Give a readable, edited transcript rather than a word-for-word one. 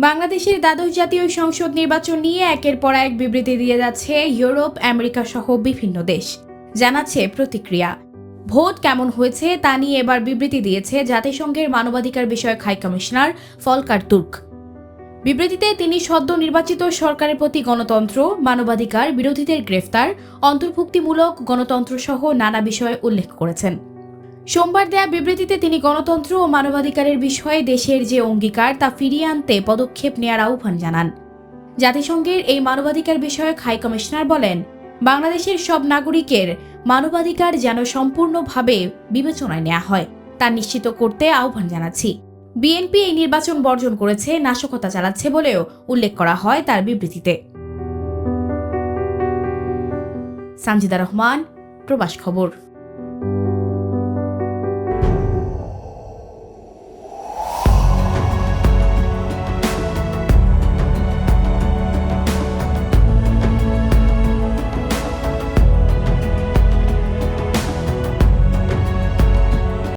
বাংলাদেশের দ্বাদশ জাতীয় সংসদ নির্বাচন নিয়ে একের পর এক বিবৃতি দিয়ে যাচ্ছে ইউরোপ, আমেরিকা সহ বিভিন্ন দেশ। জানাচ্ছে প্রতিক্রিয়া। ভোট কেমন হয়েছে তা নিয়ে এবার বিবৃতি দিয়েছে জাতিসংঘের মানবাধিকার বিষয়ক হাই কমিশনার ফলকার তুর্ক। বিবৃতিতে তিনি সদ্য নির্বাচিত সরকারের প্রতি গণতন্ত্র, মানবাধিকার, বিরোধীদের গ্রেফতার, অন্তর্ভুক্তিমূলক গণতন্ত্র সহ নানা বিষয়ে উল্লেখ করেছেন। সোমবার দেয়া বিবৃতিতে তিনি গণতন্ত্র ও মানবাধিকারের বিষয়ে দেশের যে অঙ্গীকার তা ফিরিয়ে আনতে পদক্ষেপ নেওয়ার আহ্বান জানান। জাতিসংঘের এই মানবাধিকার বিষয়ক হাই কমিশনার বলেন, বাংলাদেশের সব নাগরিকের মানবাধিকার যেন সম্পূর্ণভাবে বিবেচনায় নেওয়া হয় তা নিশ্চিত করতে আহ্বান জানাচ্ছি। বিএনপি এই নির্বাচন বর্জন করেছে, নাশকতা চালাচ্ছে বলেও উল্লেখ করা হয় তার বিবৃতিতে। সানজিদা রহমান, প্রবাস খবর।